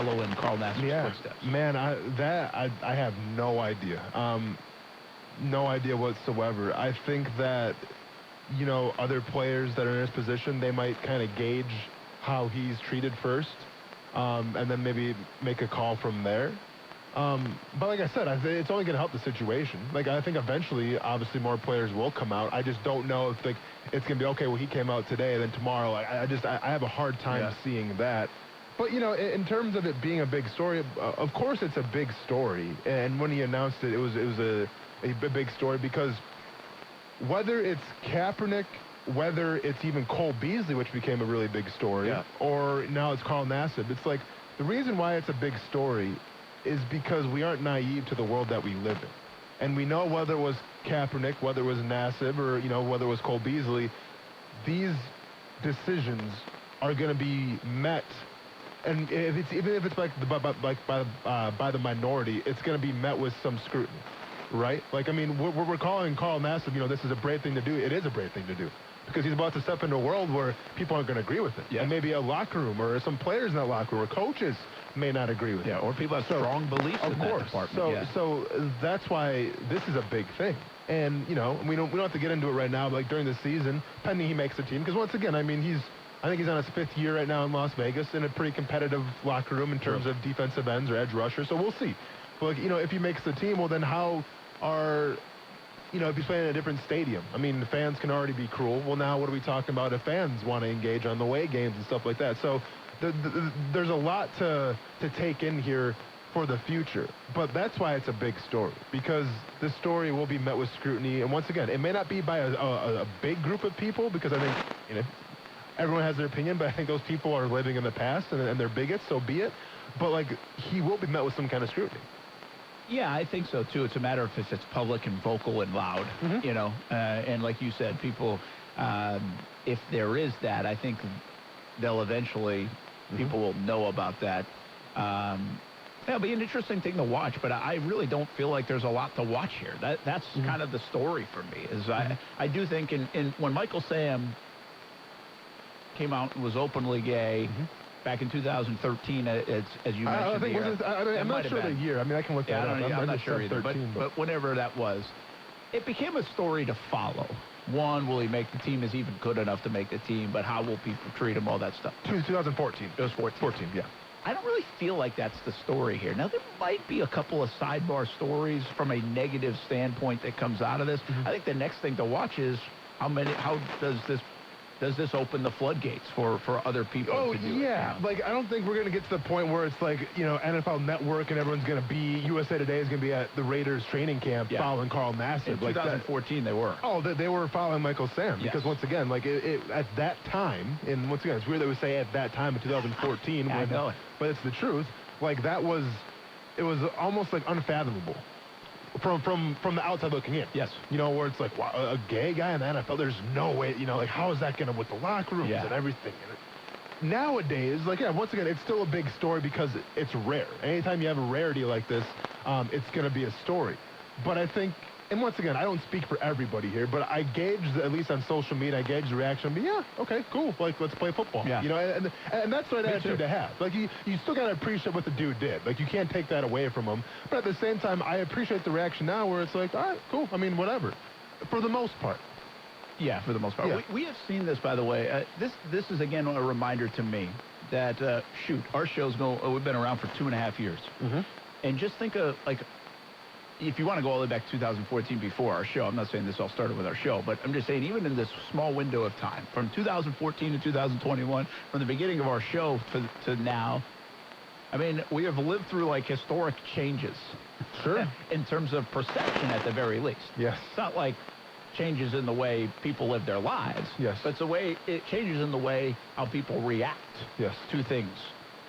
follow in Carl Nassib's footsteps? Man, I have no idea. No idea whatsoever. I think that, other players that are in his position, they might kind of gauge how he's treated first, and then maybe make a call from there. But like I said, it's only going to help the situation. Like, I think eventually, obviously, more players will come out. I just don't know if it's going to be, okay, well, he came out today, and then tomorrow. I have a hard time seeing that. But, in terms of it being a big story, of course it's a big story. And when he announced it, it was a big story because whether it's Kaepernick, whether it's even Cole Beasley, which became a really big story, or now it's Carl Nassib, it's like the reason why it's a big story is because we aren't naive to the world that we live in. And we know whether it was Kaepernick, whether it was Nassib, or, whether it was Cole Beasley, these decisions are going to be met. And even if it's by the minority, it's going to be met with some scrutiny, right? Like, I mean, we're calling Carl Nassib, this is a brave thing to do. It is a brave thing to do because he's about to step into a world where people aren't going to agree with it. And maybe a locker room or some players in that locker room or coaches may not agree with it. Or people have strong beliefs in that department. So that's why this is a big thing. And, we don't have to get into it right now, but like during the season, pending he makes the team, because once again, I mean, I think he's on his 5th year right now in Las Vegas in a pretty competitive locker room in terms of defensive ends or edge rushers. So we'll see. But, if he makes the team, well, then how are, if he's playing in a different stadium? I mean, the fans can already be cruel. Well, now what are we talking about if fans want to engage on the away games and stuff like that? So there's a lot to take in here for the future. But that's why it's a big story, because the story will be met with scrutiny. And once again, it may not be by a big group of people, because I think, everyone has their opinion, but I think those people are living in the past and they're bigots, so be it. But, like, he will be met with some kind of scrutiny. Yeah, I think so, too. It's a matter of if it's public and vocal and loud, and like you said, people, if there is that, I think they'll eventually, people will know about that. It'll be an interesting thing to watch, but I really don't feel like there's a lot to watch here. That's kind of the story for me. Is I do think when Michael Sam came out and was openly gay back in 2013, as you mentioned. I'm not sure the year. I mean, I can look that up. I'm not sure either. 13, but whenever that was, it became a story to follow. One, will he make the team? Is he even good enough to make the team? But how will people treat him? All that stuff. 2014. It was 14, yeah. I don't really feel like that's the story here. Now, there might be a couple of sidebar stories from a negative standpoint that comes out of this. I think the next thing to watch is how does this open the floodgates for other people to do it? Yeah. Like, I don't think we're going to get to the point where it's like, NFL Network and everyone's going to be, USA Today is going to be at the Raiders training camp following Carl Nassib. In 2014, they were. Oh, they were following Michael Sam. Because, once again, like, at that time, and once again, it's weird that we say at that time in 2014. I know it. But it's the truth. Like, it was almost like unfathomable. From the outside looking in. Yes. Where it's like, wow, a gay guy in the NFL, there's no way, like, how is that going to, with the locker rooms and everything? Nowadays, like, once again, it's still a big story because it's rare. Anytime you have a rarity like this, it's going to be a story. But I think, and once again, I don't speak for everybody here, but I gauge, at least on social media, I gauge the reaction. But yeah, okay, cool. Like, let's play football. Yeah. And that's the right attitude to have. Like, you still got to appreciate what the dude did. Like, you can't take that away from him. But at the same time, I appreciate the reaction now where it's like, all right, cool. I mean, whatever. For the most part. Yeah, for the most part. Yeah. We have seen this, by the way. This is, again, a reminder to me that, our show's we've been around for 2.5 years. And just think of, like, if you want to go all the way back to 2014 before our show, I'm not saying this all started with our show, but I'm just saying even in this small window of time, from 2014 to 2021, from the beginning of our show to now, I mean, we have lived through, like, historic changes. Sure. In terms of perception, at the very least. Yes. It's not like changes in the way people live their lives. Yes. But it changes in the way how people react to things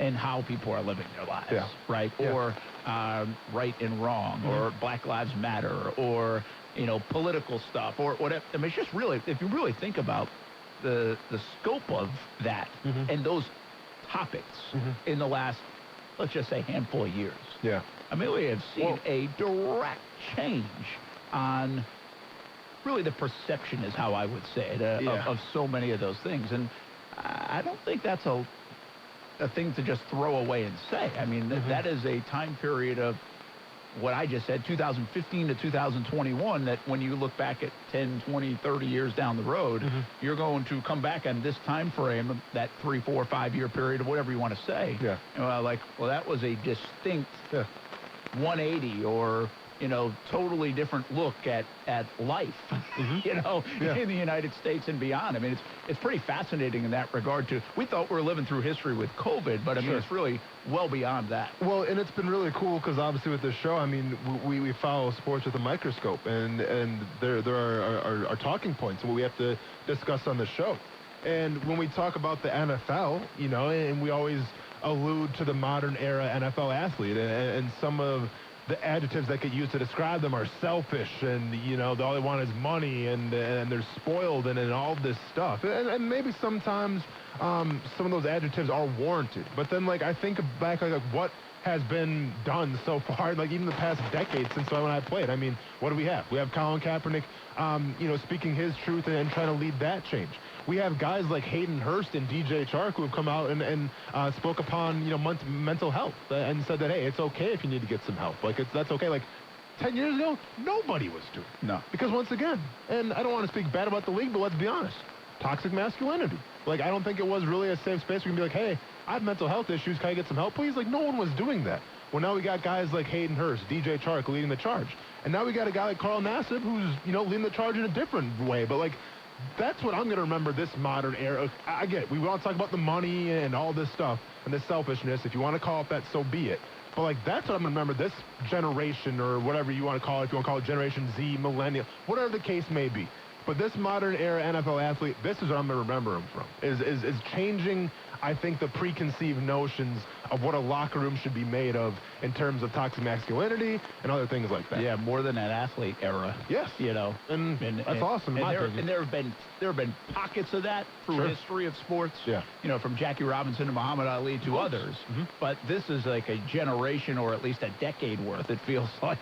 and how people are living their lives. Yeah. Right? Yeah. Or right and wrong, or Black Lives Matter, or, political stuff, or whatever. I mean, it's just really, if you really think about the scope of that and those topics in the last, let's just say, handful of years. Yeah. I mean, we have seen a direct change on really the perception, is how I would say it, of so many of those things. And I don't think that's a thing to just throw away and say. I mean, that is a time period of what I just said, 2015 to 2021, that when you look back at 10, 20, 30 years down the road, you're going to come back on this time frame, that 3, 4, 5-year period, or whatever you want to say. Yeah. Well, that was a distinct 180 or, totally different look at life, in the United States and beyond. I mean, it's pretty fascinating in that regard, too. We thought we were living through history with COVID, but, I mean, it's really well beyond that. Well, and it's been really cool because, obviously, with this show, I mean, we follow sports with a microscope, and there are our talking points, what we have to discuss on the show. And when we talk about the NFL, and we always allude to the modern era NFL athlete, and some of the adjectives that get used to describe them are selfish, and all they want is money, and they're spoiled, and all this stuff, and maybe sometimes some of those adjectives are warranted. But then, I think back, what has been done so far, even the past decade since when I played. I mean, what do we have? We have Colin Kaepernick, speaking his truth and trying to lead that change. We have guys like Hayden Hurst and DJ Chark who have come out and spoke upon, mental health and said that, hey, it's okay if you need to get some help. That's okay. 10 years ago, nobody was doing it. No. Because once again, and I don't want to speak bad about the league, but let's be honest, toxic masculinity. I don't think it was really a safe space where you can be like, hey, I have mental health issues. Can I get some help, please? No one was doing that. Well, now we got guys like Hayden Hurst, DJ Chark leading the charge. And now we got a guy like Carl Nassib who's, leading the charge in a different way. But, that's what I'm going to remember this modern era. I get it. We want to talk about the money and all this stuff and the selfishness. If you want to call it that, so be it. But, that's what I'm going to remember this generation, or whatever you want to call it. If you want to call it Generation Z, Millennial, whatever the case may be. But this modern era NFL athlete, this is what I'm going to remember him from, is changing, I think, the preconceived notions of what a locker room should be made of in terms of toxic masculinity and other things like that. Yeah, more than an athlete era. Yes. And that's awesome. And there have been pockets of that through history of sports. Yeah. From Jackie Robinson to Muhammad Ali to others. But this is like a generation or at least a decade worth, it feels like,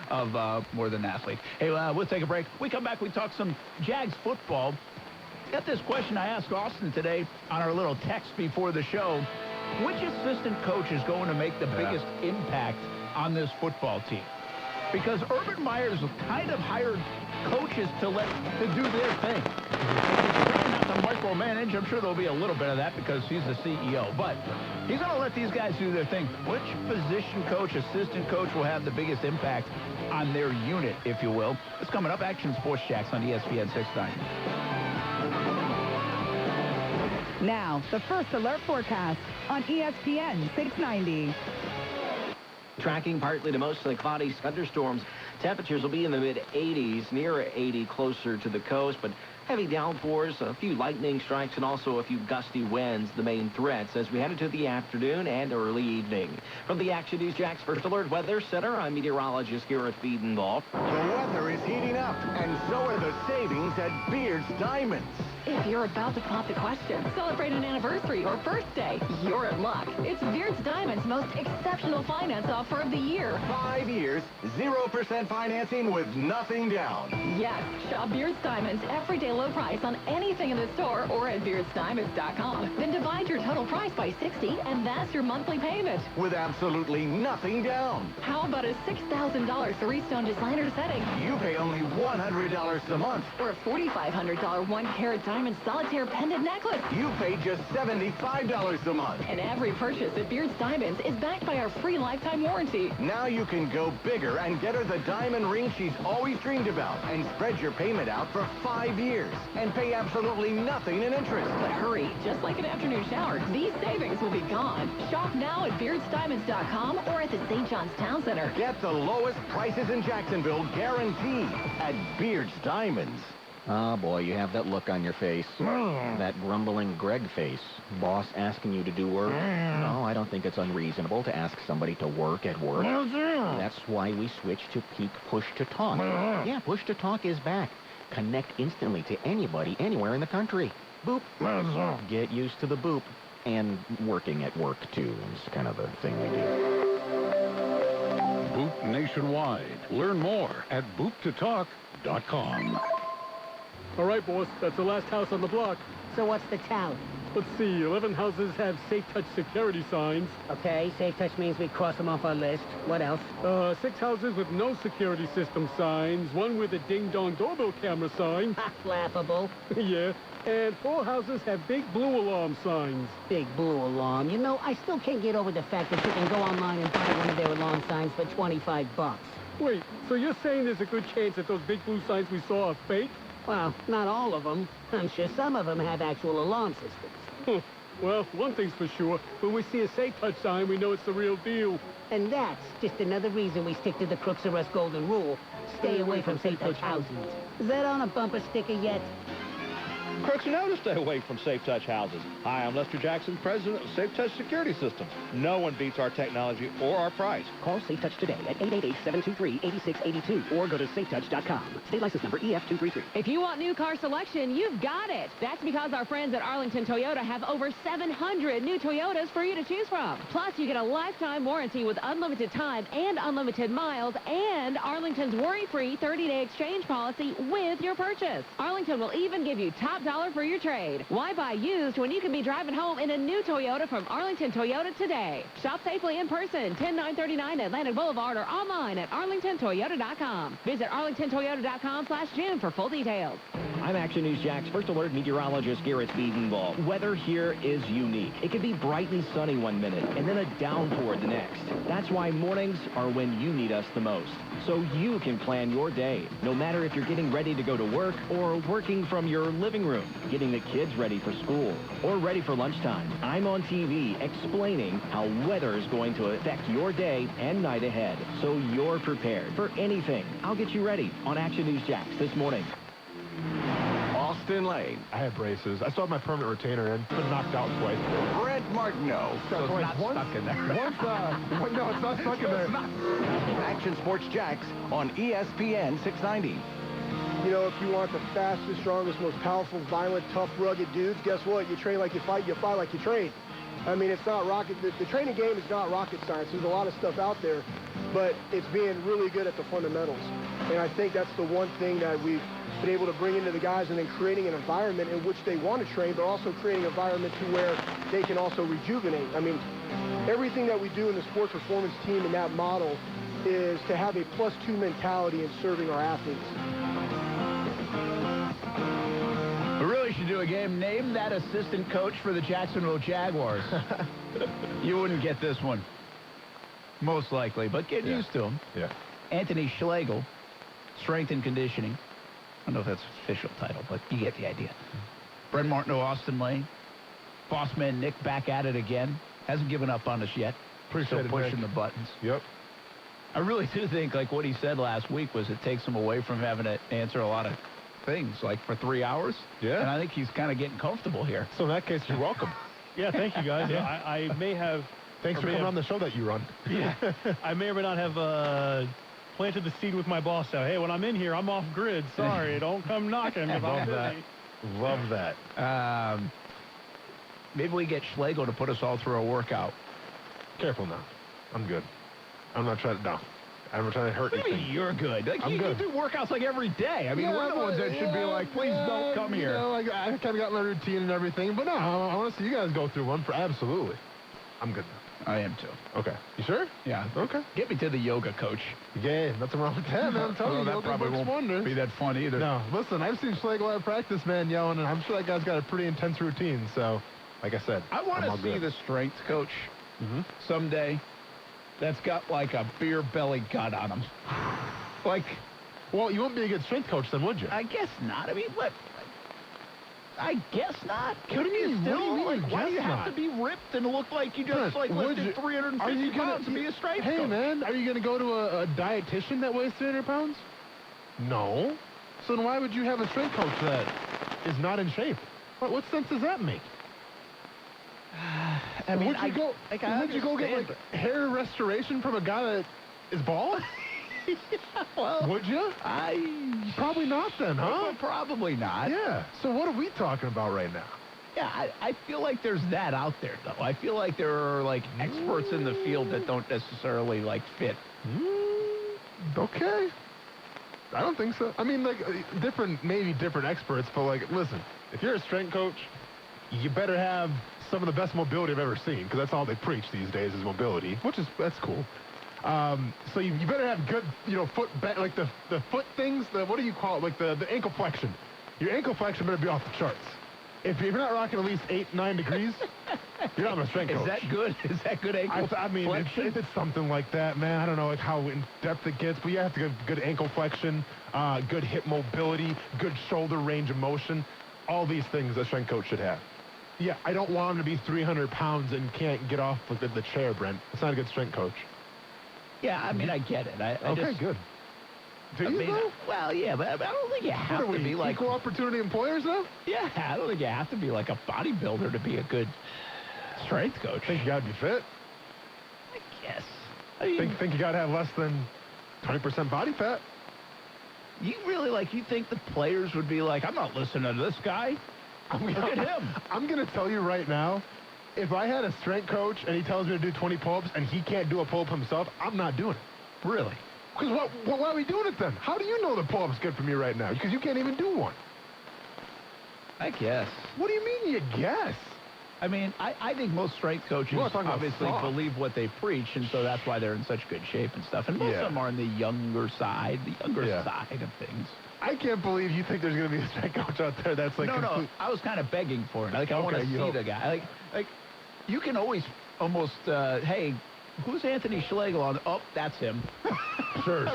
of more than an athlete. Hey, we'll take a break. We come back, we talk some Jags football. Got this question I asked Austin today on our little text before the show. Which assistant coach is going to make the biggest impact on this football team? Because Urban Meyer's kind of hired coaches to do their thing. Not to micromanage. I'm sure there'll be a little bit of that because he's the CEO. But he's going to let these guys do their thing. Which position coach, assistant coach will have the biggest impact on their unit, if you will? It's coming up. Action Sports Jax on ESPN 690. Now, the first alert forecast on ESPN 690. Tracking partly to mostly cloudy thunderstorms. Temperatures will be in the mid-80s, near 80 closer to the coast, but heavy downpours, a few lightning strikes, and also a few gusty winds, the main threats as we head into the afternoon and early evening. From the Action News Jax First Alert Weather Center, I'm meteorologist Garrett Fiedendahl. The weather is heating up, and so are the savings at Beard's Diamonds. If you're about to pop the question, celebrate an anniversary or birthday, you're in luck. It's Beard's Diamonds' most exceptional finance offer of the year. 5 years, 0% financing with nothing down. Yes, shop Beard's Diamonds everyday low price on anything in the store or at beardsdiamonds.com. Then divide your total price by 60, and that's your monthly payment. With absolutely nothing down. How about a $6,000 three-stone designer setting? You pay only $100 a month. Or a $4,500 one-carat diamond solitaire pendant necklace. You pay just $75 a month. And every purchase at Beard's Diamonds is backed by our free lifetime warranty. Now you can go bigger and get her the diamond ring she's always dreamed about and spread your payment out for 5 years and pay absolutely nothing in interest. But hurry, just like an afternoon shower, these savings will be gone. Shop now at beardsdiamonds.com or at the St. John's Town Center. Get the lowest prices in Jacksonville guaranteed at Beard's Diamonds. Oh, boy, you have that look on your face. That grumbling Greg face. Boss asking you to do work? No, I don't think it's unreasonable to ask somebody to work at work. That's why we switched to Peak Push to Talk. Yeah, Push to Talk is back. Connect instantly to anybody, anywhere in the country. Boop. Get used to the boop. And working at work, too. It's kind of the thing we do. Boop nationwide. Learn more at booptotalk.com. All right, boss, that's the last house on the block. So what's the challenge? Let's see, 11 houses have Safe Touch security signs. Okay, Safe Touch means we cross them off our list. What else? 6 houses with no security system signs. 1 with a ding-dong doorbell camera sign. Laughable. Yeah. And 4 houses have big blue alarm signs. Big blue alarm. You know, I still can't get over the fact that you can go online and buy one of their alarm signs for 25 bucks. Wait, so you're saying there's a good chance that those big blue signs we saw are fake? Well, not all of them. I'm sure some of them have actual alarm systems. Well, one thing's for sure. When we see a Safe Touch sign, we know it's the real deal. And that's just another reason we stick to the Crooks R Us golden rule. Stay away from Safe Touch houses. Is that on a bumper sticker yet? Crooks know to stay away from Safe Touch houses. Hi, I'm Lester Jackson, president of Safe Touch Security Systems. No one beats our technology or our price. Call Safe Touch today at 888-723-8682 or go to safetouch.com. State license number EF233. If you want new car selection, you've got it. That's because our friends at Arlington Toyota have over 700 new Toyotas for you to choose from. Plus, you get a lifetime warranty with unlimited time and unlimited miles and Arlington's worry-free 30-day exchange policy with your purchase. Arlington will even give you top dollar for your trade. Why buy used when you can be driving home in a new Toyota from Arlington Toyota today? Shop safely in person, 10939 Atlantic Boulevard, or online at arlingtontoyota.com. Visit arlingtontoyota.com/June for full details. I'm Action News Jax First Alert meteorologist Garrett Biedenball. Weather here is unique. It can be bright and sunny one minute and then a downpour the next. That's why mornings are when you need us the most. So you can plan your day, no matter if you're getting ready to go to work or working from your living room, getting the kids ready for school, or ready for lunchtime. I'm on TV explaining how weather is going to affect your day and night ahead, so you're prepared for anything. I'll get you ready on Action News Jax this morning. Austin Lane. I have braces. I still have my permanent retainer in. Been knocked out twice. Brent Martineau. So it's not stuck in there. No, it's not stuck in there. Action Sports Jax on ESPN 690. You know, if you want the fastest, strongest, most powerful, violent, tough, rugged dudes, guess what? You train like you fight like you train. I mean, it's not rocket. The training game is not rocket science. There's a lot of stuff out there, but it's being really good at the fundamentals. And I think that's the one thing that we've been able to bring into the guys, and then creating an environment in which they want to train, but also creating an environment to where they can also rejuvenate. I mean, everything that we do in the sports performance team in that model is to have a +2 mentality in serving our athletes. We really should do a game. Name that assistant coach for the Jacksonville Jaguars. You wouldn't get this one. Most likely, but get used to him. Yeah. Anthony Schlegel, strength and conditioning. I don't know if that's an official title, but you get the idea. Brent Martineau, Austin Lane. Boss man Nick back at it again. Hasn't given up on us yet. Appreciate Still pushing the buttons. Yep. I really do think, like what he said last week, was it takes him away from having to answer a lot of things, like for 3 hours. Yeah. And I think he's kind of getting comfortable here. So in that case, you're welcome. Yeah, thank you, guys. I may have... Thanks for coming on the show that you run. Yeah. I may or may not have planted the seed with my boss. So, hey, when I'm in here, I'm off grid. Sorry, don't come knocking if I'm busy. Love that. Maybe we get Schlegel to put us all through a workout. Careful now. I'm good. I'm not trying to... No. I'm not trying to hurt Maybe anything. you're good. Like, I'm you good. do workouts like every day. I mean, we're the ones that should be like, please don't come here. You know, I kind of got my routine and everything, but no, I want to see you guys go through one for absolutely. I'm good now. I am too. Okay. You sure? Yeah. Okay. Get me to the yoga coach. Yeah, nothing wrong with that, man. I'm telling you, that yoga probably works won't wonders. be that fun either. No, listen, I've seen Schlegel at practice, man, yelling, and I'm sure that guy's got a pretty intense routine. So, like I said, I want to see the strength coach someday that's got like a beer belly gut on him. Like, well, you wouldn't be a good strength coach then, would you? I guess not. I mean, what? I guess not. What do you mean? Still, What do you mean, like, why do you guess have not? to be ripped and look like you just like Would lifted you- 350 pounds to be a strength Hey, coach? man, are you going to go to a dietitian that weighs 300 pounds? No. So then why would you have a strength coach that is not in shape? What sense does that make? I mean, would you go get understand, like hair restoration from a guy that is bald? well, would you? Probably not then, huh? Well, probably not. Yeah. So what are we talking about right now? Yeah, I feel like there's that out there, though. I feel like there are, like, experts in the field that don't necessarily, like, fit. Okay. I don't think so. I mean, like, maybe different experts, but, like, listen, if you're a strength coach, you better have some of the best mobility I've ever seen, because that's all they preach these days is mobility, that's cool. So you better have good, foot, like the foot things, what do you call it, like the ankle flexion. Your ankle flexion better be off the charts. If you're not rocking at least 8-9 degrees, you're not my strength coach. Is that good? Is that good ankle flexion? If it's something like that, man, I don't know like how in depth it gets, but you have to get good ankle flexion, good hip mobility, good shoulder range of motion. All these things a strength coach should have. Yeah, I don't want him to be 300 pounds and can't get off the chair, Brent. It's not a good strength coach. Yeah, I mean, I get it. Okay, good. Do you, though? Well, yeah, but I don't think you have to be like... Equal opportunity employers, though? Yeah, I don't think you have to be like a bodybuilder to be a good strength coach. Think you got to be fit? I guess. I mean, think you got to have less than 20% body fat? You really, you think the players would be like, I'm not listening to this guy. Look at him. I'm going to tell you right now, if I had a strength coach and he tells me to do 20 pull-ups and he can't do a pull-up himself, I'm not doing it. Really? Because why are we doing it then? How do you know the pull-up's good for me right now? Because you can't even do one. I guess. What do you mean you guess? I mean, I think most strength coaches obviously believe what they preach, and so that's why they're in such good shape and stuff. And most of them are on the younger side, side of things. I can't believe you think there's going to be a strength coach out there that's like... No, I was kind of begging for it. I want to see the guy. Like, you can always almost, hey, who's Anthony Schlegel on? Oh, that's him. Sure,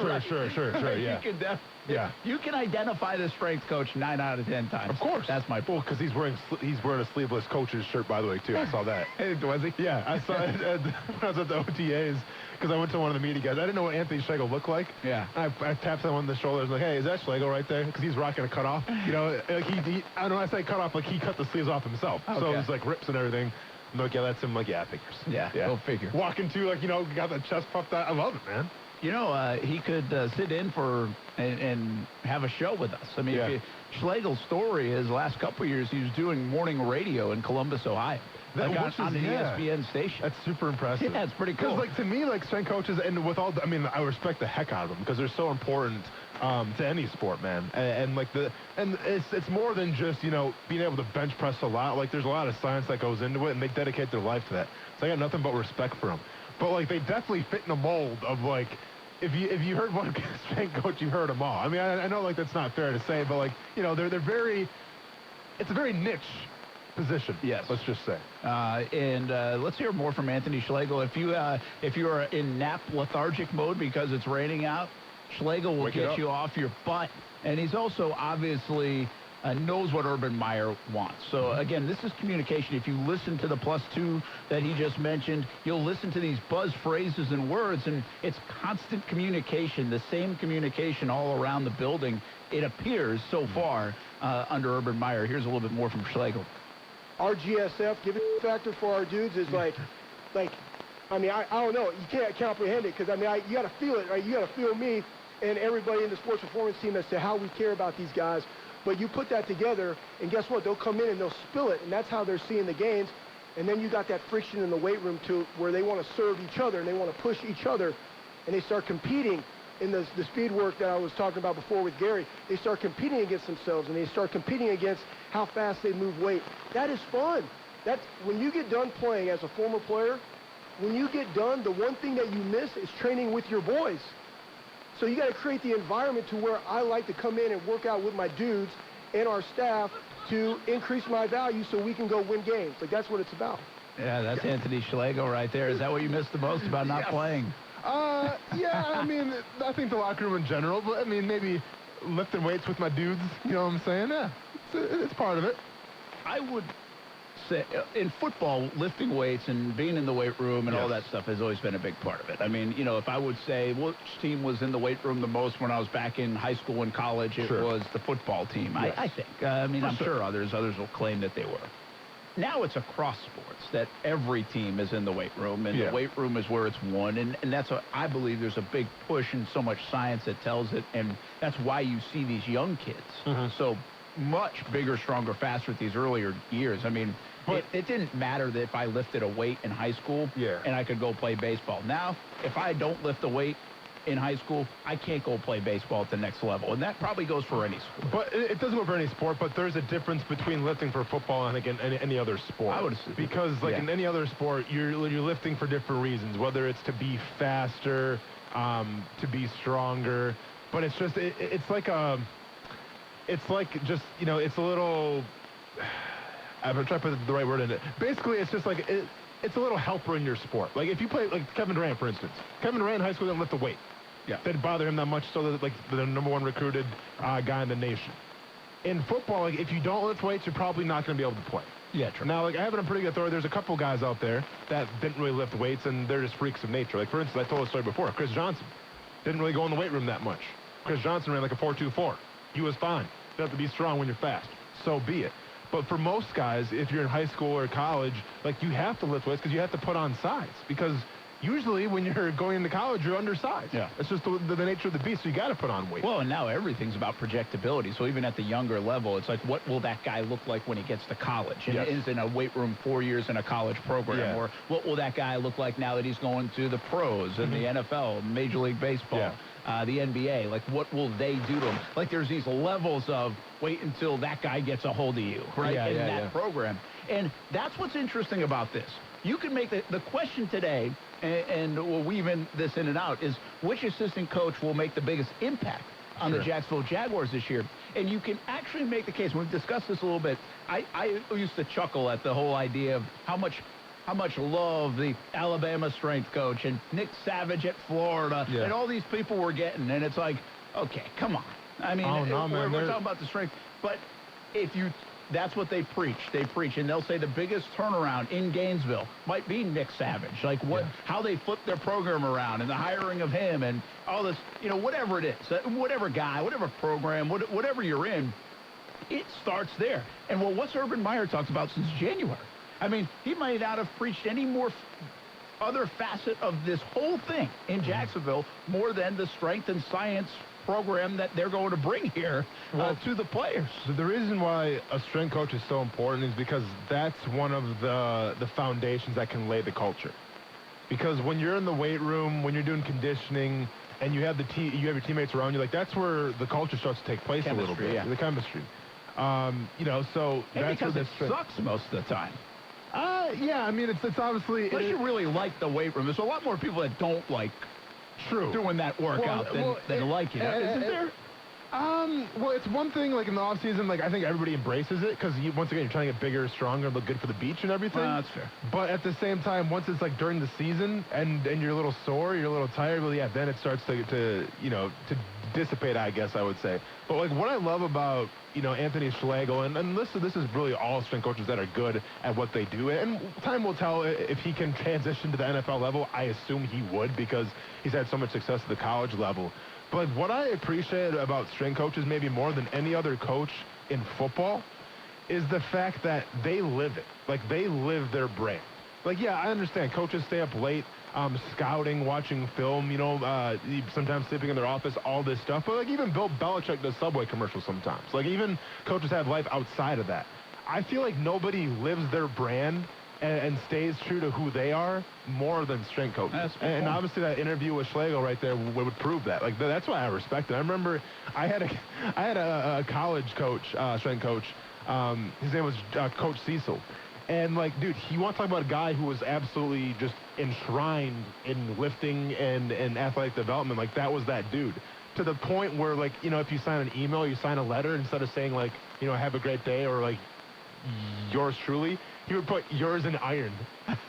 yeah. You can identify the strength coach 9 out of 10 times. Of course. That's my point. Well, because he's wearing a sleeveless coach's shirt, by the way, too. I saw that. Was he? Yeah, I saw it when I was at the OTAs, because I went to one of the media guys. I didn't know what Anthony Schlegel looked like. Yeah. I tapped him on the shoulder. I was like, hey, is that Schlegel right there? Because he's rocking a cutoff. I don't know, I say cutoff, like he cut the sleeves off himself. Okay. So it was like rips and everything. I'm like, yeah, that's him. Like, yeah, figures. Yeah, go figure. Walking to, got the chest puffed out. I love it, man. He could sit in for and have a show with us. I mean, Schlegel's story is last couple of years he was doing morning radio in Columbus, Ohio. On the ESPN station. That's super impressive. Yeah, it's pretty cool. Because, to me, strength coaches, and with all I respect the heck out of them because they're so important to any sport, man. And it's more than just, being able to bench press a lot. There's a lot of science that goes into it, and they dedicate their life to that. So I got nothing but respect for them. But, they definitely fit in a mold of, if you heard one strength coach, you heard them all. I mean, I know, that's not fair to say, but, they're very, it's a very niche position. Yes. Let's just say. Let's hear more from Anthony Schlegel. If you are in nap lethargic mode because it's raining out, Schlegel will get you off your butt. And he's also obviously knows what Urban Meyer wants. So, again, this is communication. If you listen to the +2 that he just mentioned, you'll listen to these buzz phrases and words, and it's constant communication, the same communication all around the building, it appears so far under Urban Meyer. Here's a little bit more from Schlegel. Our GSF giving factor for our dudes is I don't know. You can't comprehend it because, you got to feel it, right? You got to feel me and everybody in the sports performance team as to how we care about these guys. But you put that together, and guess what? They'll come in and they'll spill it, and that's how they're seeing the gains. And then you got that friction in the weight room, too, where they want to serve each other, and they want to push each other, and they start competing in the speed work that I was talking about before with Gary. They start competing against themselves, and they start competing against how fast they move weight. That is fun. When you get done playing as a former player, when you get done, the one thing that you miss is training with your boys. So you got to create the environment to where I like to come in and work out with my dudes and our staff to increase my value so we can go win games. That's what it's about. Yeah, that's Anthony Schlegel right there. Is that what you missed the most about not playing? Yeah, I think the locker room in general, but maybe lifting weights with my dudes, you know what I'm saying? Yeah, it's part of it. I would say in football, lifting weights and being in the weight room and all that stuff has always been a big part of it. If I would say which team was in the weight room the most when I was back in high school and college, it was the football team. Yes. I think. I'm sure others will claim that they were. Now it's across sports that every team is in the weight room, and the weight room is where it's won, and that's what I believe. There's a big push and so much science that tells it, and that's why you see these young kids so much bigger, stronger, faster at these earlier years. It didn't matter that if I lifted a weight in high school and I could go play baseball. Now, if I don't lift a weight in high school, I can't go play baseball at the next level. And that probably goes for any sport. But it doesn't go for any sport, but there's a difference between lifting for football and, again, any other sport. I would assume. Because, like, in any other sport, you're lifting for different reasons, whether it's to be faster, to be stronger. But it's just, it's like just, you know, it's a little, I'm trying to put the right word in it. Basically, it's just like, it's a little helper in your sport. Like, if you play, like Kevin Durant, for instance. Kevin Durant in high school didn't lift a weight. Yeah. Didn't bother him that much, so that, like, the #1 recruited guy in the nation. In football, like, if you don't lift weights, you're probably not going to be able to play. Yeah, true. Now, like, I have it on pretty good authority. There's a couple guys out there that didn't really lift weights, and they're just freaks of nature. Like, for instance, I told a story before. Chris Johnson didn't really go in the weight room that much. Chris Johnson ran like a 4.24. He was fine. You have to be strong when you're fast. So be it. But for most guys, if you're in high school or college, like, you have to lift weights because you have to put on size. Because usually when you're going into college, you're undersized. Yeah. It's just the nature of the beast, so you got to put on weight. Well, and now everything's about projectability. So even at the younger level, it's like, what will that guy look like when he gets to college? And Yes. is in a weight room 4 years in a college program. Yeah. Or what will that guy look like now that he's going to the pros and the NFL, Major League Baseball, the NBA? Like, what will they do to him? Like, there's these levels of wait until that guy gets a hold of you, right, in that program. And that's what's interesting about this. You can make the question today, and we'll weave in this in and out, is which assistant coach will make the biggest impact on the Jacksonville Jaguars this year? And you can actually make the case. We've discussed this a little bit. I used to chuckle at the whole idea of how much love the Alabama strength coach and Nick Savage at Florida and all these people were getting. And it's like, okay, come on. I mean, we're talking about the strength. But that's what they preach. They preach, and they'll say the biggest turnaround in Gainesville might be Nick Savage. Like how they flip their program around and the hiring of him and all this, you know, whatever it is, whatever guy, whatever program, whatever you're in, it starts there. And what's Urban Meyer talked about since January? I mean, he might not have preached any more other facet of this whole thing in Jacksonville more than the strength and science program that they're going to bring here to the players. The reason why a strength coach is so important is because that's one of the foundations that can lay the culture. Because when you're in the weight room, when you're doing conditioning, and you have your teammates around you, like, that's where the culture starts to take place a little bit. The chemistry. You know, so and that's because it sucks most of the time. Yeah, I mean, it's obviously... Unless you really like the weight room. There's a lot more people that don't like doing that workout than liking it. Isn't there? Well, it's one thing, like, in the off-season, like, I think everybody embraces it because, once again, you're trying to get bigger, stronger, look good for the beach and everything. That's fair. But at the same time, once it's, like, during the season and you're a little sore, you're a little tired, well, yeah, then it starts to dissipate, I guess I would say. But, like, what I love about, Anthony Schlegel, and this is really all strength coaches that are good at what they do, and time will tell if he can transition to the NFL level. I assume he would because he's had so much success at the college level. But what I appreciate about strength coaches maybe more than any other coach in football is the fact that they live it. Like, they live their brand. Like, yeah, I understand coaches stay up late, scouting, watching film, sometimes sleeping in their office, all this stuff. But, like, even Bill Belichick does Subway commercials sometimes. Like, even coaches have life outside of that. I feel like nobody lives their brand and stays true to who they are more than strength coaches. And obviously that interview with Schlegel right there would prove that. Like, that's why I respect it. I remember I had a college coach, strength coach. His name was Coach Cecil. And, like, dude, you want to talk about a guy who was absolutely just enshrined in lifting and athletic development. Like, that was that dude. To the point where, like, if you sign an email, you sign a letter, instead of saying, like, have a great day or, like, yours truly, he would put yours in iron.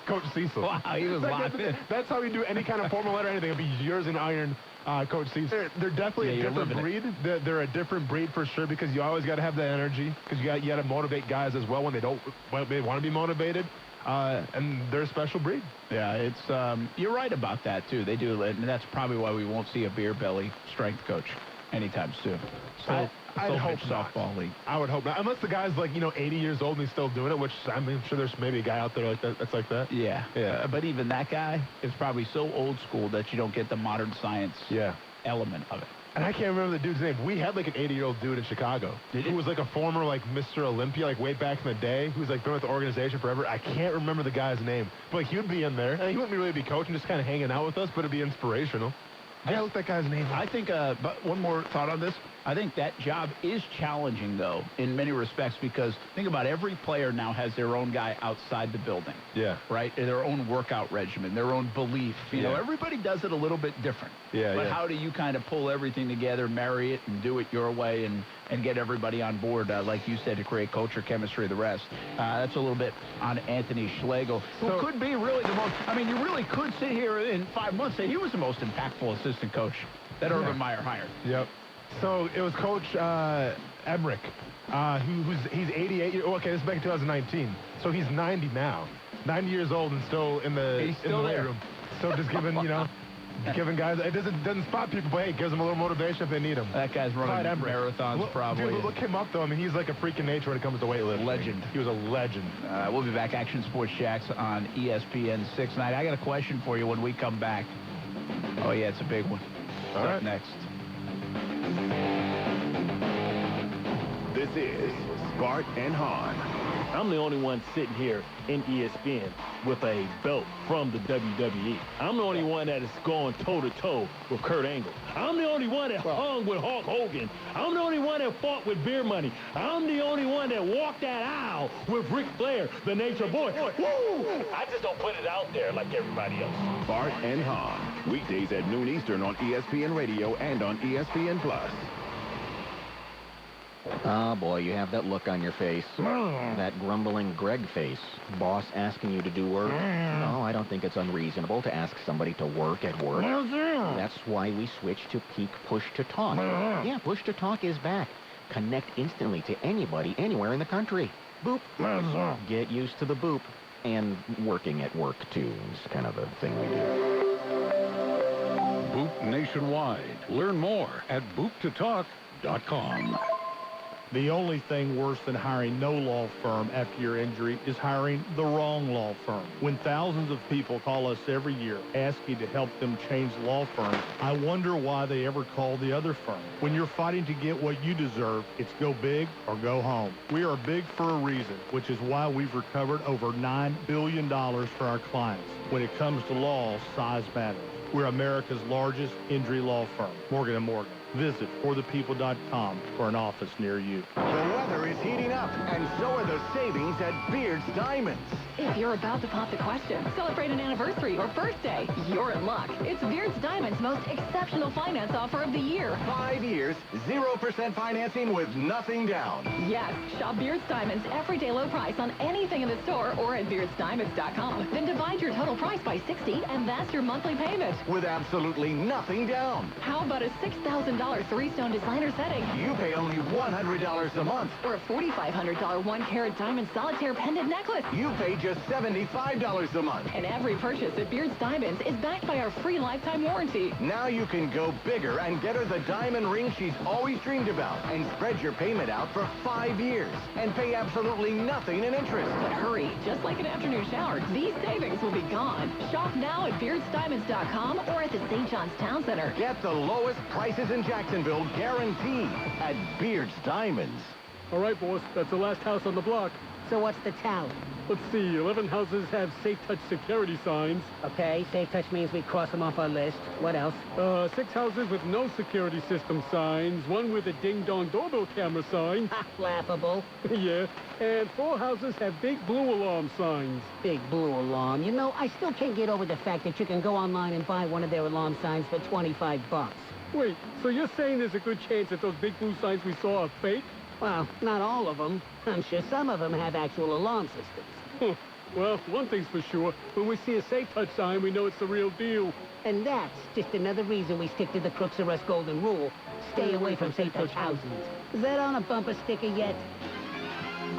Coach Cecil. Wow, he was locked in. That's how you do any kind of formal letter or anything. It'd be yours in iron, Coach Cecil. They're definitely a different breed. They're a different breed for sure because you always got to have that energy because you got to motivate guys as well when they want to be motivated. And they're a special breed. Yeah, it's you're right about that too. They do, and that's probably why we won't see a beer belly strength coach anytime soon. So I'd hope softball league. I would hope not, unless the guy's like 80 years old and he's still doing it, which I'm sure there's maybe a guy out there like that that's like that. Yeah. But even that guy is probably so old school that you don't get the modern science element of it. And I can't remember the dude's name. We had like an 80-year-old dude in Chicago who was like a former like Mr. Olympia, like way back in the day, who's like been with the organization forever. I can't remember the guy's name, but like, he would be in there. And he wouldn't really be coaching, just kind of hanging out with us, but it'd be inspirational. I looked that guy's name. I think, but one more thought on this. I think that job is challenging, though, in many respects, because think about every player now has their own guy outside the building. Yeah. Right? Their own workout regimen, their own belief. You know, everybody does it a little bit different. Yeah, But how do you kind of pull everything together, marry it, and do it your way, and get everybody on board, like you said, to create culture, chemistry, the rest? That's a little bit on Anthony Schlegel, who could be really the most, I mean, you really could sit here in 5 months and say he was the most impactful assistant coach that Urban Meyer hired. Yep. So it was Coach Emmerich, he's 88. Okay, this is back in 2019. So he's 90 now, 90 years old and still in the weight room. So just giving, giving guys, it doesn't spot people, but hey, gives them a little motivation if they need them. That guy's running marathons, probably. Dude, look him up though. I mean, he's like a freak of nature when it comes to weightlifting. Legend. He was a legend. We'll be back. Action Sports Jax on ESPN 6 night. I got a question for you when we come back. Oh yeah, it's a big one. All right. Up next. This is Bart and Hahn. I'm the only one sitting here in ESPN with a belt from the WWE. I'm the only one that is going toe-to-toe with Kurt Angle. I'm the only one that hung with Hulk Hogan. I'm the only one that fought with Beer Money. I'm the only one that walked that aisle with Ric Flair, the Nature Boy. Woo! I just don't put it out there like everybody else. Bart and Hahn. Weekdays at noon Eastern on ESPN Radio and on ESPN Plus. Oh, boy, you have that look on your face. That grumbling Greg face. Boss asking you to do work. No, I don't think it's unreasonable to ask somebody to work at work. That's why we switched to Peak Push to Talk. Yeah, Push to Talk is back. Connect instantly to anybody, anywhere in the country. Boop. Get used to the boop. And working at work, too, is kind of a thing we do. Boop nationwide. Learn more at booptotalk.com. The only thing worse than hiring no law firm after your injury is hiring the wrong law firm. When thousands of people call us every year asking to help them change law firms, I wonder why they ever call the other firm. When you're fighting to get what you deserve, it's go big or go home. We are big for a reason, which is why we've recovered over $9 billion for our clients. When it comes to law, size matters. We're America's largest injury law firm, Morgan & Morgan. Visit forthepeople.com for an office near you. The weather is heating up, and so are the savings at Beard's Diamonds. If you're about to pop the question, celebrate an anniversary or birthday, you're in luck. It's Beard's Diamonds' most exceptional finance offer of the year. 5 years, 0% financing with nothing down. Yes, shop Beard's Diamonds' everyday low price on anything in the store or at beardsdiamonds.com. Then divide your total price by 60, and that's your monthly payment. With absolutely nothing down. How about a $6,000 three-stone designer setting? You pay only $100 a month. Or a $4,500 one-carat diamond solitaire pendant necklace. You pay just $75 a month. And every purchase at Beard's Diamonds is backed by our free lifetime warranty. Now you can go bigger and get her the diamond ring she's always dreamed about and spread your payment out for 5 years and pay absolutely nothing in interest. But hurry, just like an afternoon shower, these savings will be gone. Shop now at beardsdiamonds.com or at the St. John's Town Center. Get the lowest prices in Jacksonville guaranteed at Beard's Diamonds. All right, boss, that's the last house on the block. So what's the tally? Let's see, 11 houses have Safe Touch security signs. Okay, Safe Touch means we cross them off our list. What else? 6 houses with no security system signs, 1 with a ding-dong doorbell camera sign. Laughable. Yeah, and 4 houses have big blue alarm signs. Big blue alarm. You know, I still can't get over the fact that you can go online and buy one of their alarm signs for $25. Wait, so you're saying there's a good chance that those big blue signs we saw are fake? Well, not all of them. I'm sure some of them have actual alarm systems. Well, one thing's for sure. When we see a Safe Touch sign, we know it's the real deal. And that's just another reason we stick to the Crooks R Us golden rule. Stay away from Safe Touch houses. Is that on a bumper sticker yet?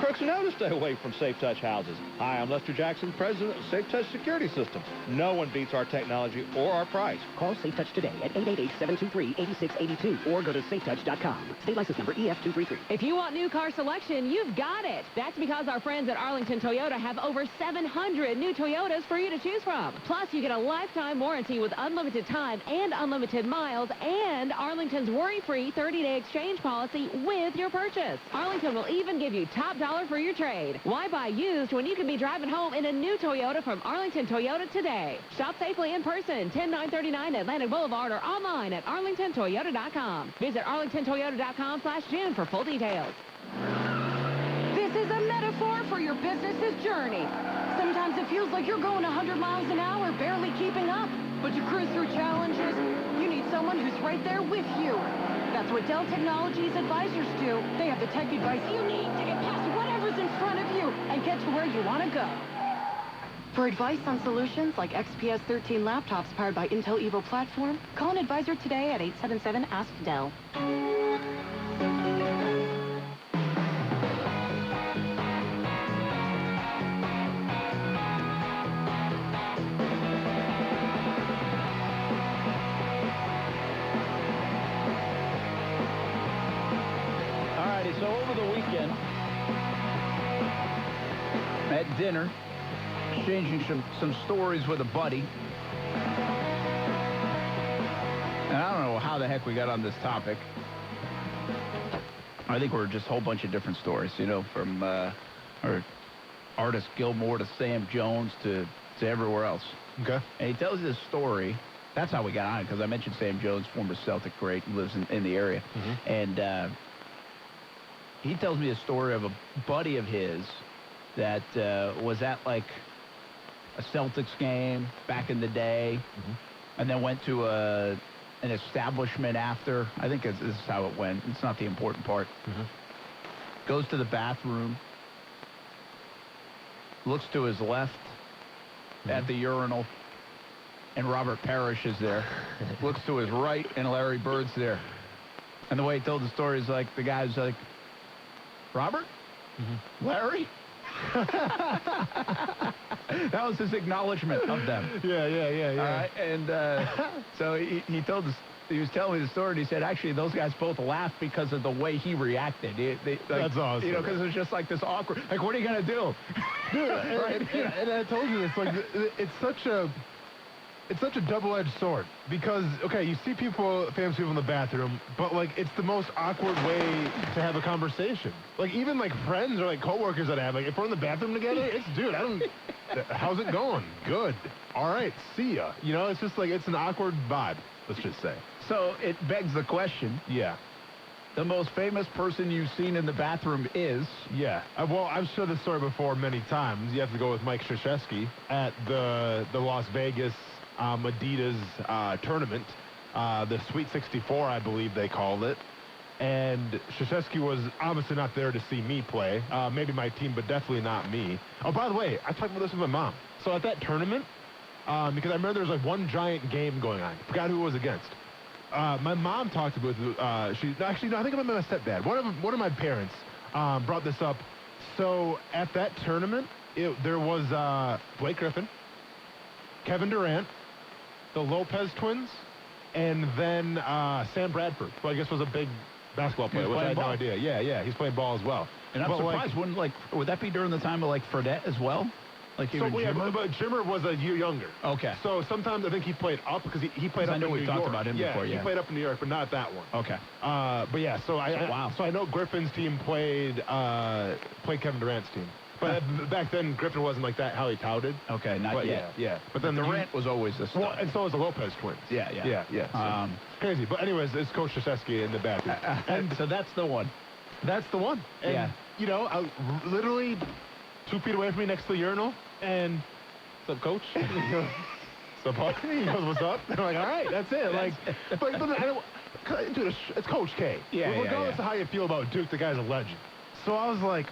Crooks know to stay away from Safe Touch houses. Hi, I'm Lester Jackson, president of Safe Touch Security Systems. No one beats our technology or our price. Call Safe Touch today at 888-723-8682 or go to safetouch.com. State license number EF233. If you want new car selection, you've got it. That's because our friends at Arlington Toyota have over 700 new Toyotas for you to choose from. Plus, you get a lifetime warranty with unlimited time and unlimited miles and Arlington's worry-free 30-day exchange policy with your purchase. Arlington will even give you top $1 for your trade. Why buy used when you can be driving home in a new Toyota from Arlington Toyota today? Shop safely in person, 10939 Atlantic Boulevard, or online at arlingtontoyota.com. Visit arlingtontoyota.com/June for full details. This is a metaphor for your business's journey. Sometimes it feels like you're going 100 miles an hour, barely keeping up. But to cruise through challenges, you need someone who's right there with you. That's what Dell Technologies advisors do. They have the tech advice you need to get past whatever's in front of you and get to where you want to go. For advice on solutions like XPS 13 laptops powered by Intel Evo platform, call an advisor today at 877-ASK-DELL. So over the weekend, at dinner, exchanging some stories with a buddy. And I don't know how the heck we got on this topic. I think we're just a whole bunch of different stories, you know, from our artist Gilmore to Sam Jones to everywhere else. Okay. And he tells this story. That's how we got on it, because I mentioned Sam Jones, former Celtic great, who lives in the area. Mm-hmm. And he tells me a story of a buddy of his that was at, like, a Celtics game back in the day, and then went to an establishment after. I think this is how it went. It's not the important part. Goes to the bathroom, looks to his left at the urinal, and Robert Parrish is there. Looks to his right, and Larry Bird's there. And the way he told the story is like, the guy's like, Robert? Larry? That was his acknowledgement of them. Yeah. All right, and so he was telling me the story, and he said, actually, those guys both laughed because of the way he reacted. That's awesome. You know, because it was just like this awkward, like, what are you going to do? Dude, Right? and I told you this, like, it's such a double-edged sword, because, okay, you see famous people in the bathroom, but, like, it's the most awkward way to have a conversation. Like, even, like, friends or, like, coworkers that I have, like, if we're in the bathroom together, it's, dude, how's it going? Good. All right, see ya. You know, it's just, like, it's an awkward vibe, let's just say. So it begs the question. Yeah. The most famous person you've seen in the bathroom is? Yeah. Well, I've shared this story before many times. You have to go with Mike Krzyzewski at the Las Vegas Adidas tournament, the Sweet 64, I believe they called it. And Krzyzewski was obviously not there to see me play. Maybe my team, but definitely not me. Oh, by the way, I talked about this with my mom. So at that tournament, because I remember there was like one giant game going on. I forgot who it was against. My mom talked about I think it might have been my stepdad. One of my parents brought this up. So at that tournament, there was Blake Griffin, Kevin Durant, the Lopez twins, and then Sam Bradford, who I guess was a big basketball player, which I had no idea. Yeah, he's playing ball as well. And I'm surprised, would that be during the time of, like, Fredette as well? Like, but Jimmer was a year younger. Okay. So sometimes I think he played up, because he played up in New York. I know we talked about him before, he played up in New York, but not that one. Okay. But yeah, so I know Griffin's team played Kevin Durant's team. But back then, Griffin wasn't like that, how he touted. Okay, not yet. Yeah. But then Durant was always the star. Well, and so was the Lopez twins. Yeah. So crazy. But anyways, it's Coach Krzyzewski in the bathroom. And so that's the one. That's the one. And, you know, literally 2 feet away from me next to the urinal, and, what's up, Coach? He goes, what's up, He goes, what's up? And I'm like, all right, that's it. But I don't, dude, it's Coach K. Regardless of how you feel about Duke, the guy's a legend. So I was like,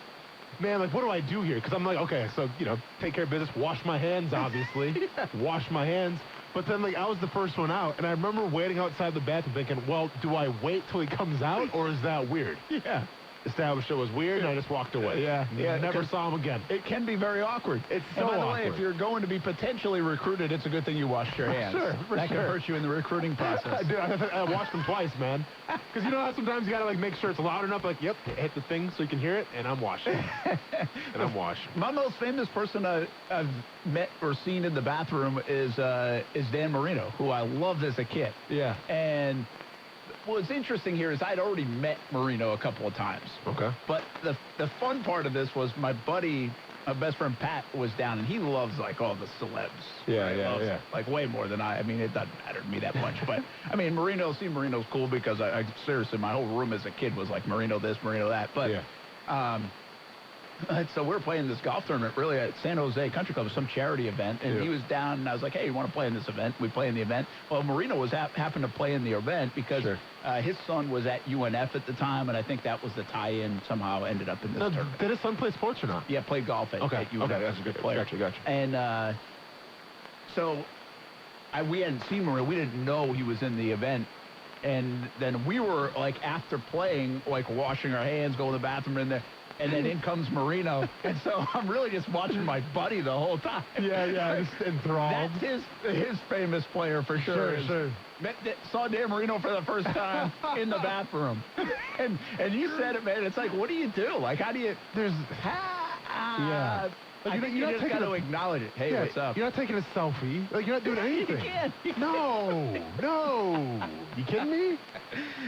man, like, what do I do here? Because I'm like, okay, so, you know, take care of business, wash my hands, obviously. Wash my hands. But then, like, I was the first one out, and I remember waiting outside the bathroom thinking, well, do I wait till he comes out, or is that weird? Yeah. Established it was weird, and I just walked away. Yeah. Never saw him again. It can be very awkward. It's so and by the awkward. way, if you're going to be potentially recruited, it's a good thing you washed your hands. That can hurt you in the recruiting process. Dude, I washed them twice, man. Because you know how sometimes you got to, like, make sure it's loud enough, like, yep, hit the thing so you can hear it, and I'm washing. And I'm washing. My most famous person I've met or seen in the bathroom is Dan Marino, who I loved as a kid. Yeah. And was interesting here is I'd already met Marino a couple of times. Okay. But the fun part of this was my buddy, my best friend Pat, was down, and he loves like all the celebs. Yeah, right? yeah, yeah. Like way more than I mean, it doesn't matter to me that much. But I mean, Marino's cool because I seriously, my whole room as a kid was like Marino this, Marino that. But so we're playing this golf tournament really at San Jose Country Club, some charity event, and he was down, and I was like, hey, you want to play in this event? We play in the event. Well, Marino was happened to play in the event because his son was at UNF at the time, and I think that was the tie-in, somehow ended up in this tournament. Did his son play sports or not? Yeah, played golf at UNF. Okay, that's a good player. Gotcha. And so we hadn't seen Marino. We didn't know he was in the event. And then we were, like, after playing, like, washing our hands, going to the bathroom in there. And then in comes Marino. And so I'm really just watching my buddy the whole time. Yeah, just enthralled. That's his famous player for sure. Sure. Saw Dan Marino for the first time in the bathroom. And you said it, man. It's like, what do you do? Like, how do you... Yeah. I think you just got to acknowledge it. Hey, what's up? You're not taking a selfie. Like, you're not doing anything. You can't. No. You kidding me?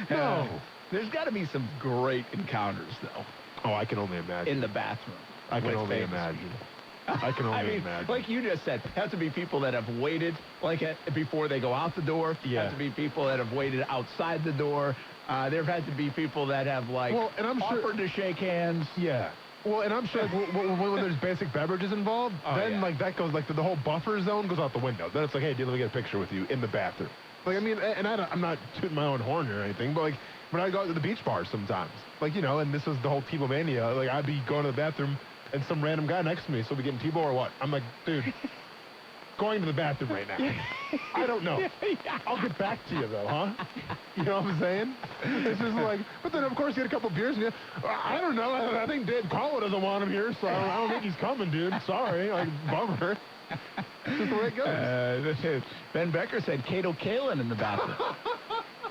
No. There's got to be some great encounters, though. Oh, I can only imagine. In the bathroom. I can only imagine. I can only imagine. Like you just said, have to be people that have waited, like before they go out the door. Yeah. Have to be people that have waited outside the door. There have had to be people that have, like, offered to shake hands. Yeah. Well, and I'm sure when there's basic beverages involved, like that goes, like the whole buffer zone goes out the window. Then it's like, hey, dude, let me get a picture with you in the bathroom. Like, I mean, and I'm not tooting my own horn or anything, but like when I go out to the beach bars sometimes, like, you know, and this was the whole Tebow mania, like I'd be going to the bathroom and some random guy next to me, so we getting Tebow or what? I'm like, dude, going to the bathroom right now. I don't know. I'll get back to you though, huh? You know what I'm saying? It's just like, but then of course you get a couple beers and I don't know. I think Dave Caldwell doesn't want him here, so I don't think he's coming, dude. Sorry, like bummer. It's just the way it goes. Ben Becker said Cato Kalin in the bathroom.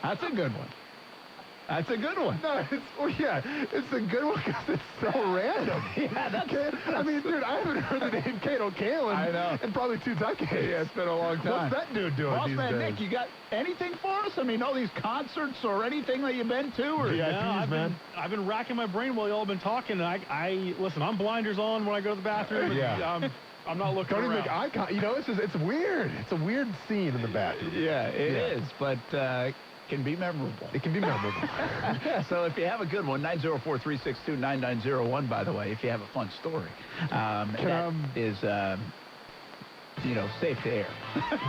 That's a good one. That's a good one. No, it's a good one because it's so random. I mean, dude, I haven't heard the name Cato Kalin I know. in probably 2 decades. Yeah, it's been a long time. What's that dude doing Boss these man days? Nick, you got anything for us? I mean, all these concerts or anything that you've been to? Or I've been racking my brain while y'all have been talking. Listen, I'm blinders on when I go to the bathroom. I'm not looking Don't even around. make eye contact. You know, it's weird. It's a weird scene in the bathroom. Yeah, it is, but can be memorable. It can be memorable. So if you have a good one, 904-362-9901, by the way, if you have a fun story. Is safe to air.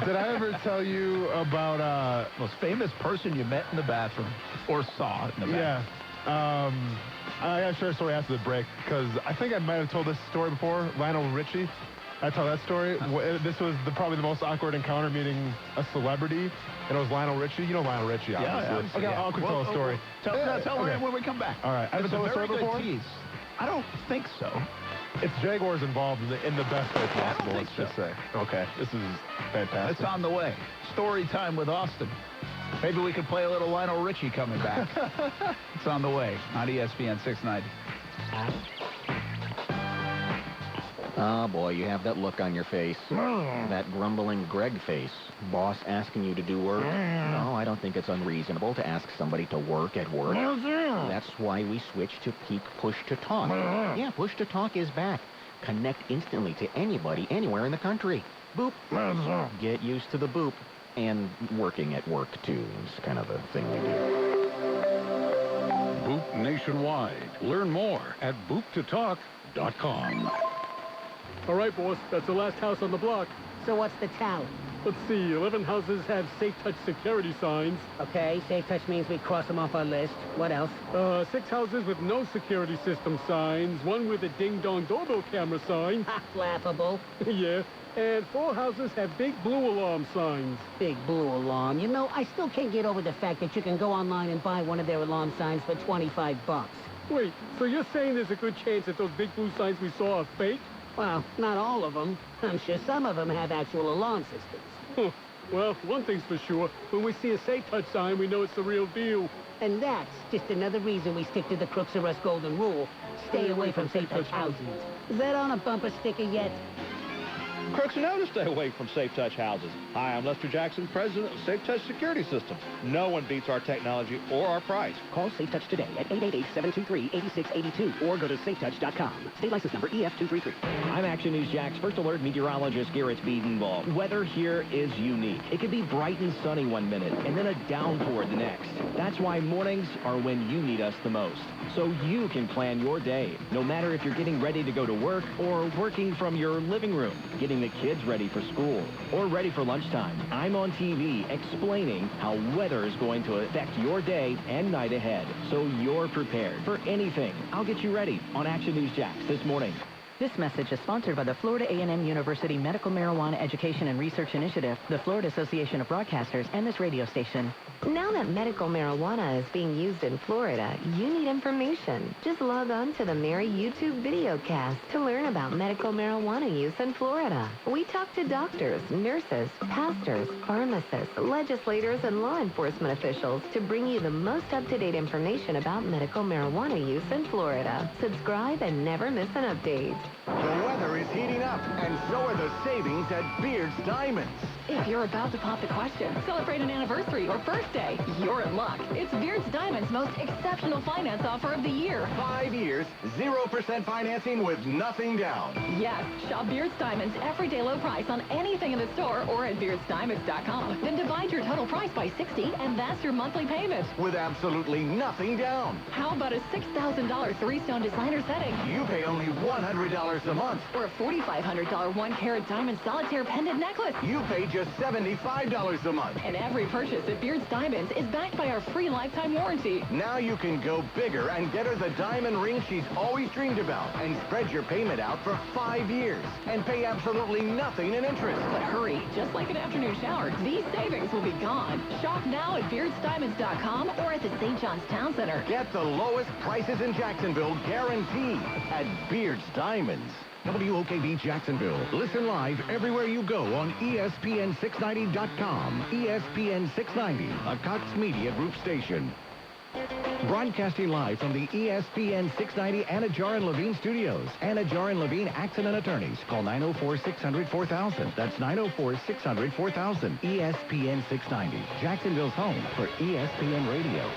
Did I ever tell you about most famous person you met in the bathroom or saw in the bathroom? Yeah. I got to share a story after the break because I think I might have told this story before. Lionel Richie. I tell that story. This was probably the most awkward encounter meeting a celebrity, and it was Lionel Richie. You know Lionel Richie, obviously. Yeah. Okay, I'll tell a story. Tell me when we come back. All right. I've told a story before. I don't think so. It's Jaguars involved in the best way possible, let's just say. Okay, this is fantastic. It's on the way. Story time with Austin. Maybe we could play a little Lionel Richie coming back. It's on the way on ESPN 690. Oh, boy, you have that look on your face. That grumbling Greg face. Boss asking you to do work? No, I don't think it's unreasonable to ask somebody to work at work. That's why we switched to Peak Push to Talk. Yeah, Push to Talk is back. Connect instantly to anybody, anywhere in the country. Boop. Get used to the boop. And working at work, too, is kind of a thing we do. Boop nationwide. Learn more at booptotalk.com. All right, boss, that's the last house on the block. So what's the tally? Let's see, 11 houses have Safe Touch security signs. Okay, Safe Touch means we cross them off our list. What else? 6 houses with no security system signs, 1 with a ding-dong doorbell camera sign. Ha, laughable. Yeah, and 4 houses have big blue alarm signs. Big blue alarm. You know, I still can't get over the fact that you can go online and buy one of their alarm signs for $25. Wait, so you're saying there's a good chance that those big blue signs we saw are fake? Well, not all of them. I'm sure some of them have actual alarm systems. Huh. Well, one thing's for sure. When we see a Safe Touch sign, we know it's the real deal. And that's just another reason we stick to the Crooks R Us golden rule. Stay away from Safe Touch houses. Is that on a bumper sticker yet? Crooks know to stay away from Safe Touch houses. Hi, I'm Lester Jackson, president of Safe Touch Security Systems. No one beats our technology or our price. Call Safe Touch today at 888-723-8682 or go to safetouch.com. State license number EF233. I'm Action News Jax First Alert meteorologist Garrett Biedenball. Weather here is unique. It can be bright and sunny one minute and then a downpour the next. That's why mornings are when you need us the most. So you can plan your day, no matter if you're getting ready to go to work or working from your living room, getting the kids ready for school or ready for lunchtime. I'm on TV explaining how weather is going to affect your day and night ahead, so you're prepared for anything. I'll get you ready on Action News Jax this morning. This message is sponsored by the Florida A&M University Medical Marijuana Education and Research Initiative, the Florida Association of Broadcasters, and this radio station. Now that medical marijuana is being used in Florida, you need information. Just log on to the Mary YouTube videocast to learn about medical marijuana use in Florida. We talk to doctors, nurses, pastors, pharmacists, legislators, and law enforcement officials to bring you the most up-to-date information about medical marijuana use in Florida. Subscribe and never miss an update. The weather is heating up, and so are the savings at Beard's Diamonds. If you're about to pop the question, celebrate an anniversary or birthday, you're in luck. It's Beard's Diamonds' most exceptional finance offer of the year. 5 years, 0% financing with nothing down. Yes, shop Beard's Diamonds everyday low price on anything in the store or at beardsdiamonds.com. Then divide your total price by 60, and that's your monthly payment. With absolutely nothing down. How about a $6,000 three-stone designer setting? You pay only $100 a month. Or a $4,500 one-carat diamond solitaire pendant necklace. You pay just $75 a month. And every purchase at Beard's Diamonds is backed by our free lifetime warranty. Now you can go bigger and get her the diamond ring she's always dreamed about and spread your payment out for 5 years and pay absolutely nothing in interest. But hurry, just like an afternoon shower, these savings will be gone. Shop now at beardsdiamonds.com or at the St. John's Town Center. Get the lowest prices in Jacksonville guaranteed at Beard's Diamonds. WOKV Jacksonville. Listen live everywhere you go on ESPN690.com. ESPN 690, a Cox Media Group station. Broadcasting live from the ESPN 690 Anna Jar and Levine studios. Anna Jar and Levine Accident Attorneys. Call 904-600-4000. That's 904-600-4000. ESPN 690, Jacksonville's home for ESPN Radio.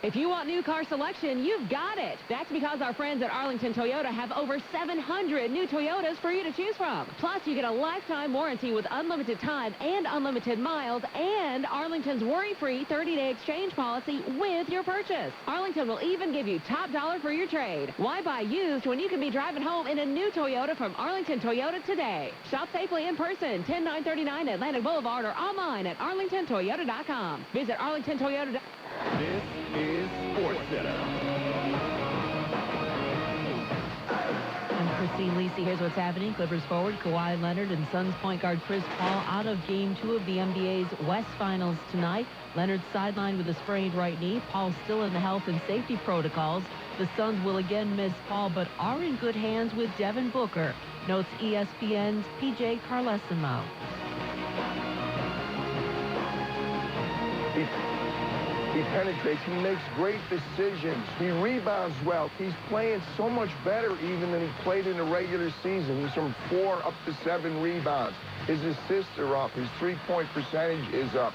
If you want new car selection, you've got it. That's because our friends at Arlington Toyota have over 700 new Toyotas for you to choose from. Plus, you get a lifetime warranty with unlimited time and unlimited miles and Arlington's worry-free 30-day exchange policy with your purchase. Arlington will even give you top dollar for your trade. Why buy used when you can be driving home in a new Toyota from Arlington Toyota today? Shop safely in person, 10939 Atlantic Boulevard, or online at arlingtontoyota.com. Visit arlingtontoyota.com. This is Sports Center. I'm Christine Lisi. Here's what's happening. Clippers forward Kawhi Leonard and Suns point guard Chris Paul out of Game 2 of the NBA's West Finals tonight. Leonard sidelined with a sprained right knee. Paul still in the health and safety protocols. The Suns will again miss Paul, but are in good hands with Devin Booker, notes ESPN's PJ Carlesimo. He penetrates. He makes great decisions. He rebounds well. He's playing so much better even than he played in the regular season. He's from 4 up to 7 rebounds. His assists are up. His three-point percentage is up.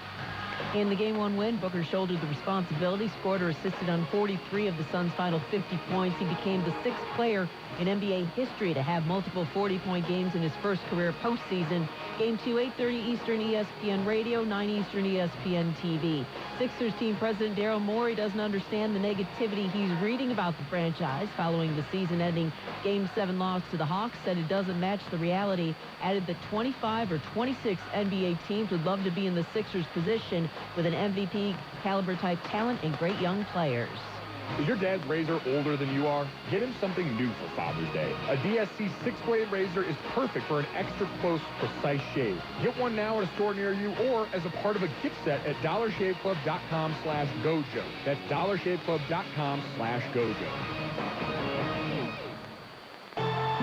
In the Game 1 win, Booker shouldered the responsibility, scored or assisted on 43 of the Suns' final 50 points. He became the 6th player in NBA history to have multiple 40-point games in his first career postseason. Game 2, 8:30 Eastern, ESPN Radio, 9 Eastern, ESPN TV. Sixers team president Daryl Morey doesn't understand the negativity he's reading about the franchise following the season-ending Game 7 loss to the Hawks. Said it doesn't match the reality. Added that 25 or 26 NBA teams would love to be in the Sixers' position with an MVP caliber type talent and great young players. Is your dad's razor older than you are? Get him something new for Father's Day. A DSC 6-blade razor is perfect for an extra close, precise shave. Get one now at a store near you or as a part of a gift set at dollarshaveclub.com/gojo. That's dollarshaveclub.com/gojo.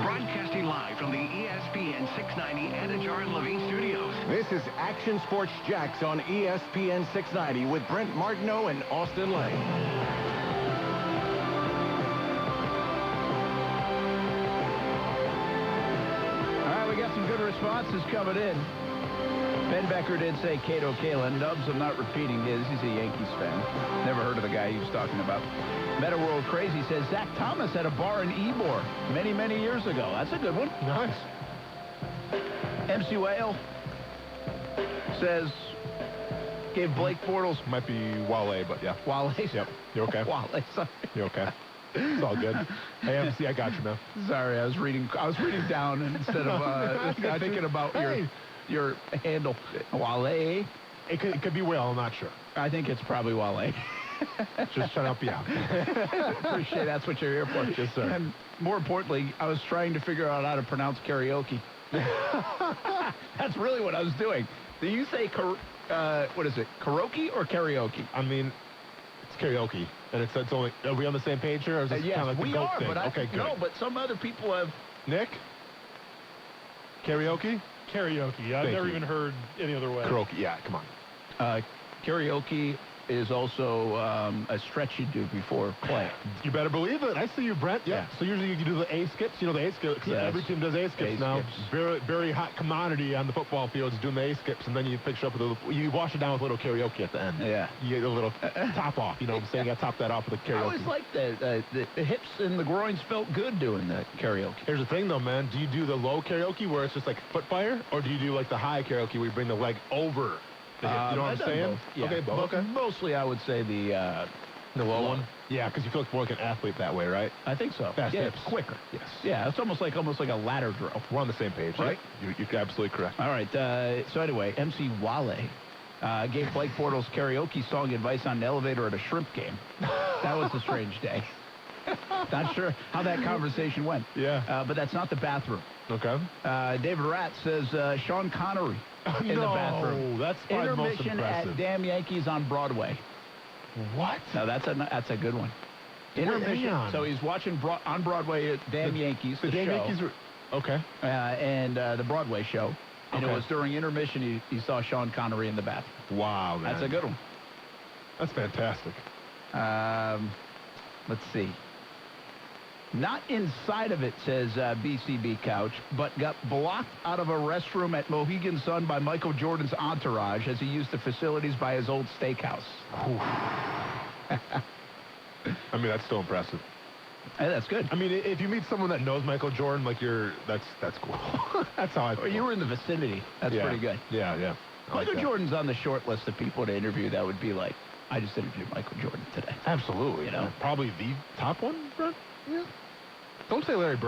Broadcasting live from the ESPN 690 Anna Jar and Levine studios. This is Action Sports Jax on ESPN 690 with Brent Martineau and Austin Lane. We got some good responses coming in. Ben Becker did say Cato Kalin. Dubs, I'm not repeating his. He's a Yankees fan. Never heard of the guy he was talking about. Meta World Crazy says Zach Thomas at a bar in Ybor many, many years ago. That's a good one. Nice. MC Whale says gave Blake Bortles. Might be Wale, but yeah. Wale? Yep. You okay? Wale, sorry. You okay? It's all good. Hey, MC, I got you, man. Sorry, I was reading down instead of thinking about your handle. Wale? It could be Whale, I'm not sure. I think it's probably Wale. Just trying to help you out. Appreciate that's what you're here for. Yes, sir. And more importantly, I was trying to figure out how to pronounce karaoke. That's really what I was doing. Do you say, what is it, karaoke or karaoke? I mean, it's karaoke. And it's only, are we on the same page here? Or is this yes, kind of like we the goat are, thing? but okay, good. No, but some other people have. Nick? Karaoke? Karaoke. I've never even heard any other way. Karaoke, yeah, come on. Karaoke is also a stretch you do before play. You better believe it. I see you, Brent. Yeah. So usually you do the A skips. You know the A skips. Yes. Every team does A skips now. Very, very hot commodity on the football field is doing the A skips, and then you fix it up with you wash it down with a little karaoke at the end. Yeah. You get a little top off. You know what I'm saying? You got to top that off with the karaoke. I always liked the hips and the groins felt good doing the karaoke. Here's the thing, though, man. Do you do the low karaoke where it's just like foot fire, or do you do like the high karaoke where you bring the leg over? You know what I'm saying? Both. Yeah. Okay, both. Okay. Mostly, I would say the low one. Yeah, because you feel like more like an athlete that way, right? I think so. Fast yeah, hips. it's quicker. Yes. Yeah, it's almost like a ladder drill. We're on the same page, right? You're absolutely correct. All right. So anyway, MC Wale gave Blake Bortles karaoke song advice on an elevator at a shrimp game. That was a strange day. Not sure how that conversation went. Yeah. But that's not the bathroom. Okay. David Ratt says Sean Connery in the bathroom. That's probably the most Intermission impressive. at Damn Yankees on Broadway. What? No, that's a good one. Intermission. So he's watching on Broadway at Damn Yankees, the Damn show. Yankees were, okay. And the Broadway show. And Okay. it was during intermission he saw Sean Connery in the bathroom. Wow, man. That's a good one. That's fantastic. Let's see. Not inside of it, says BCB Couch, but got blocked out of a restroom at Mohegan Sun by Michael Jordan's entourage as he used the facilities by his old steakhouse. I mean, that's still impressive. Hey, that's good. I mean, if you meet someone that knows Michael Jordan, like that's cool. That's how I feel. You were in the vicinity. That's pretty good. Yeah, yeah. Michael Jordan's on the short list of people to interview that would be like, I just interviewed Michael Jordan today. Absolutely. You know? Probably the top one, Brent? Yeah. Don't say Larry Bird.